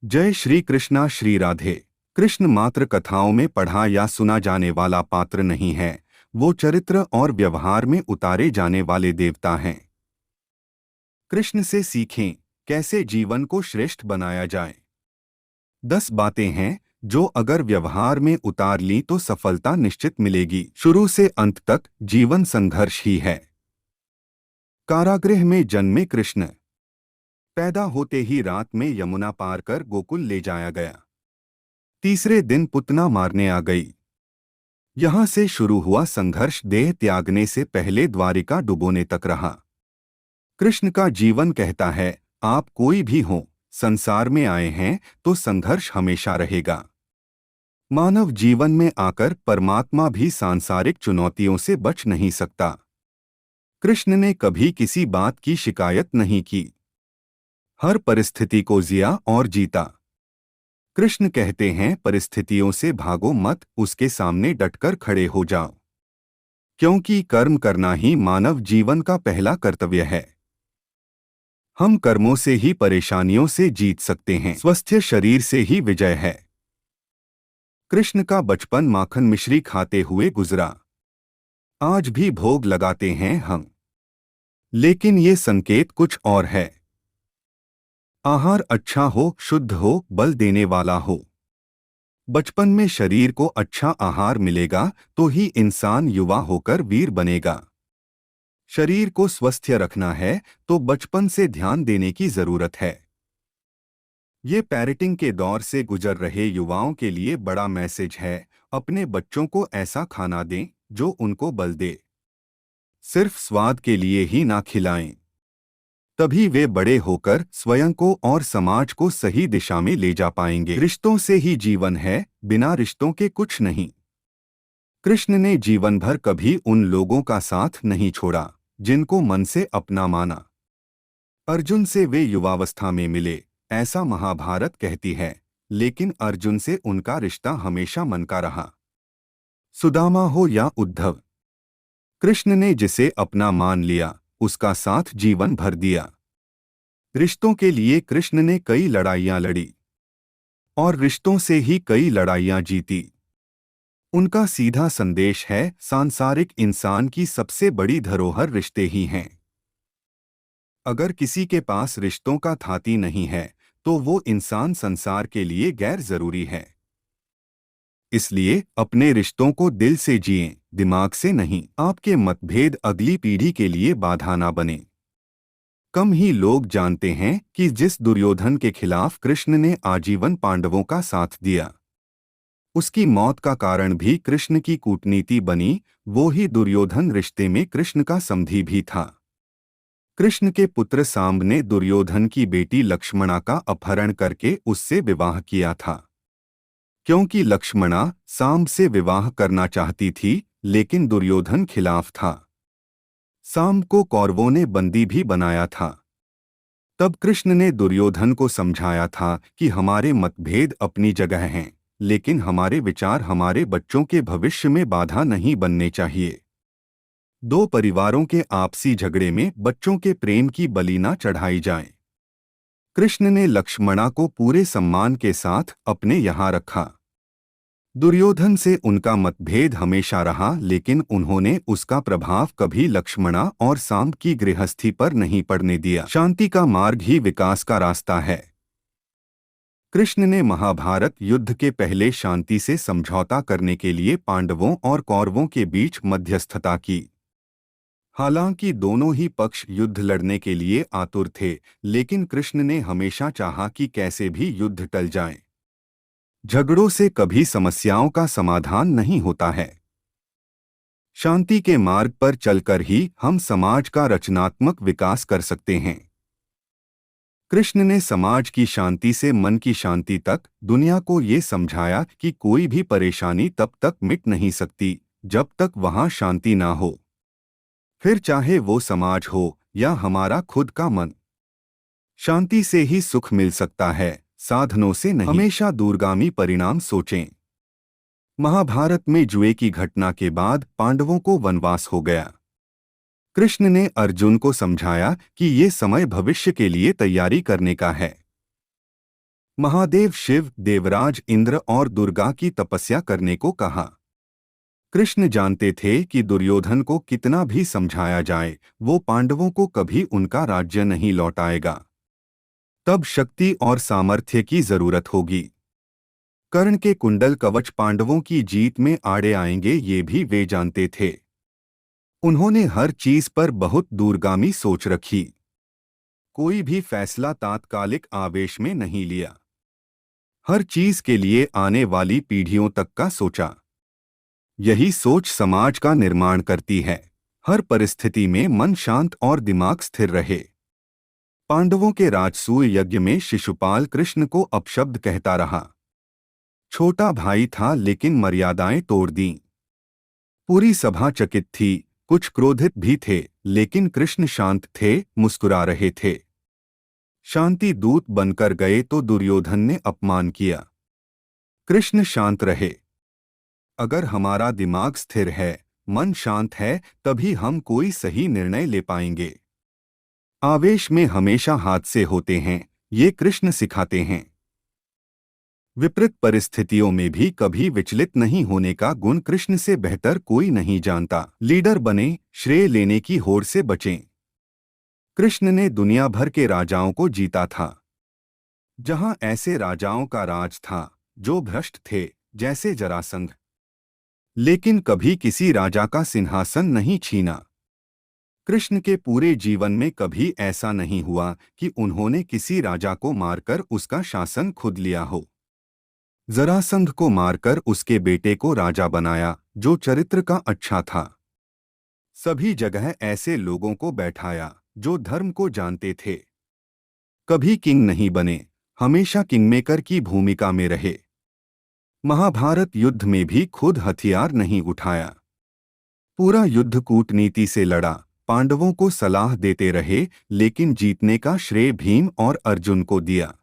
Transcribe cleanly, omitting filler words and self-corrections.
जय श्री कृष्णा श्री राधे। कृष्ण मात्र कथाओं में पढ़ा या सुना जाने वाला पात्र नहीं है, वो चरित्र और व्यवहार में उतारे जाने वाले देवता हैं। कृष्ण से सीखें कैसे जीवन को श्रेष्ठ बनाया जाए। 10 बातें हैं जो अगर व्यवहार में उतार ली तो सफलता निश्चित मिलेगी। शुरू से अंत तक जीवन संघर्ष ही है। कारागृह में जन्मे कृष्ण। पैदा होते ही रात में यमुना पार कर गोकुल ले जाया गया। तीसरे दिन पुतना मारने आ गई। यहां से शुरू हुआ संघर्ष देह त्यागने से पहले द्वारिका डुबोने तक रहा। कृष्ण का जीवन कहता है, आप कोई भी हो, संसार में आए हैं तो संघर्ष हमेशा रहेगा। मानव जीवन में आकर परमात्मा भी सांसारिक चुनौतियों से बच नहीं सकता। कृष्ण ने कभी किसी बात की शिकायत नहीं की। हर परिस्थिति को जिया और जीता। कृष्ण कहते हैं, परिस्थितियों से भागो मत, उसके सामने डटकर खड़े हो जाओ, क्योंकि कर्म करना ही मानव जीवन का पहला कर्तव्य है। हम कर्मों से ही परेशानियों से जीत सकते हैं, स्वस्थ शरीर से ही विजय है। कृष्ण का बचपन माखन मिश्री खाते हुए गुजरा। आज भी भोग लगाते हैं हम, लेकिन ये संकेत कुछ और है। आहार अच्छा हो, शुद्ध हो, बल देने वाला हो। बचपन में शरीर को अच्छा आहार मिलेगा तो ही इंसान युवा होकर वीर बनेगा। शरीर को स्वस्थ रखना है तो बचपन से ध्यान देने की जरूरत है। ये पेरेंटिंग के दौर से गुजर रहे युवाओं के लिए बड़ा मैसेज है। अपने बच्चों को ऐसा खाना दें जो उनको बल दे। सिर्फ स्वाद के लिए ही ना खिलाएं, तभी वे बड़े होकर स्वयं को और समाज को सही दिशा में ले जा पाएंगे। रिश्तों से ही जीवन है, बिना रिश्तों के कुछ नहीं। कृष्ण ने जीवन भर कभी उन लोगों का साथ नहीं छोड़ा जिनको मन से अपना माना। अर्जुन से वे युवावस्था में मिले, ऐसा महाभारत कहती है, लेकिन अर्जुन से उनका रिश्ता हमेशा मन का रहा। सुदामा हो या उद्धव, कृष्ण ने जिसे अपना मान लिया उसका साथ जीवन भर दिया। रिश्तों के लिए कृष्ण ने कई लड़ाइयां लड़ी और रिश्तों से ही कई लड़ाइयां जीती। उनका सीधा संदेश है, सांसारिक इंसान की सबसे बड़ी धरोहर रिश्ते ही हैं। अगर किसी के पास रिश्तों का थाती नहीं है तो वो इंसान संसार के लिए गैर जरूरी है। इसलिए अपने रिश्तों को दिल से जिएं, दिमाग से नहीं। आपके मतभेद अगली पीढ़ी के लिए बाधा ना बने। कम ही लोग जानते हैं कि जिस दुर्योधन के खिलाफ कृष्ण ने आजीवन पांडवों का साथ दिया, उसकी मौत का कारण भी कृष्ण की कूटनीति बनी। वो ही दुर्योधन रिश्ते में कृष्ण का समधी भी था। कृष्ण के पुत्र सांब ने दुर्योधन की बेटी लक्ष्मणा का अपहरण करके उससे विवाह किया था, क्योंकि लक्ष्मणा सांब से विवाह करना चाहती थी, लेकिन दुर्योधन खिलाफ था। सांब को कौरवों ने बंदी भी बनाया था। तब कृष्ण ने दुर्योधन को समझाया था कि हमारे मतभेद अपनी जगह हैं, लेकिन हमारे विचार हमारे बच्चों के भविष्य में बाधा नहीं बनने चाहिए। दो परिवारों के आपसी झगड़े में बच्चों के प्रेम की बलि न चढ़ाई जाए। कृष्ण ने लक्ष्मणा को पूरे सम्मान के साथ अपने यहाँ रखा। दुर्योधन से उनका मतभेद हमेशा रहा, लेकिन उन्होंने उसका प्रभाव कभी लक्ष्मणा और सांब की गृहस्थी पर नहीं पड़ने दिया। शांति का मार्ग ही विकास का रास्ता है। कृष्ण ने महाभारत युद्ध के पहले शांति से समझौता करने के लिए पांडवों और कौरवों के बीच मध्यस्थता की। हालांकि दोनों ही पक्ष युद्ध लड़ने के लिए आतुर थे, लेकिन कृष्ण ने हमेशा चाहा कि कैसे भी युद्ध टल जाए। झगड़ों से कभी समस्याओं का समाधान नहीं होता है। शांति के मार्ग पर चलकर ही हम समाज का रचनात्मक विकास कर सकते हैं। कृष्ण ने समाज की शांति से मन की शांति तक दुनिया को ये समझाया कि कोई भी परेशानी तब तक मिट नहीं सकती जब तक वहां शांति ना हो, फिर चाहे वो समाज हो या हमारा खुद का मन। शांति से ही सुख मिल सकता है, साधनों से नहीं। हमेशा दूरगामी परिणाम सोचें। महाभारत में जुए की घटना के बाद पांडवों को वनवास हो गया। कृष्ण ने अर्जुन को समझाया कि ये समय भविष्य के लिए तैयारी करने का है। महादेव शिव, देवराज इंद्र और दुर्गा की तपस्या करने को कहा। कृष्ण जानते थे कि दुर्योधन को कितना भी समझाया जाए, वो पांडवों को कभी उनका राज्य नहीं लौटाएगा। तब शक्ति और सामर्थ्य की जरूरत होगी। कर्ण के कुंडल कवच पांडवों की जीत में आड़े आएंगे, ये भी वे जानते थे। उन्होंने हर चीज पर बहुत दूरगामी सोच रखी। कोई भी फैसला तात्कालिक आवेश में नहीं लिया। हर चीज के लिए आने वाली पीढ़ियों तक का सोचा। यही सोच समाज का निर्माण करती है। हर परिस्थिति में मन शांत और दिमाग स्थिर रहे। पांडवों के राजसूय यज्ञ में शिशुपाल कृष्ण को अपशब्द कहता रहा। छोटा भाई था लेकिन मर्यादाएं तोड़ दी। पूरी सभा चकित थी, कुछ क्रोधित भी थे, लेकिन कृष्ण शांत थे, मुस्कुरा रहे थे। शांति दूत बनकर गए तो दुर्योधन ने अपमान किया। कृष्ण शांत रहे। अगर हमारा दिमाग स्थिर है, मन शांत है, तभी हम कोई सही निर्णय ले पाएंगे। आवेश में हमेशा हादसे होते हैं, ये कृष्ण सिखाते हैं। विपरीत परिस्थितियों में भी कभी विचलित नहीं होने का गुण कृष्ण से बेहतर कोई नहीं जानता। लीडर बने, श्रेय लेने की होड़ से बचें। कृष्ण ने दुनिया भर के राजाओं को जीता था। जहां ऐसे राजाओं का राज था जो भ्रष्ट थे, जैसे जरासंध, लेकिन कभी किसी राजा का सिंहासन नहीं छीना। कृष्ण के पूरे जीवन में कभी ऐसा नहीं हुआ कि उन्होंने किसी राजा को मारकर उसका शासन खुद लिया हो। जरासंध को मारकर उसके बेटे को राजा बनाया, जो चरित्र का अच्छा था। सभी जगह ऐसे लोगों को बैठाया जो धर्म को जानते थे। कभी किंग नहीं बने, हमेशा किंगमेकर की भूमिका में रहे। महाभारत युद्ध में भी खुद हथियार नहीं उठाया। पूरा युद्ध कूटनीति से लड़ा, पांडवों को सलाह देते रहे, लेकिन जीतने का श्रेय भीम और अर्जुन को दिया।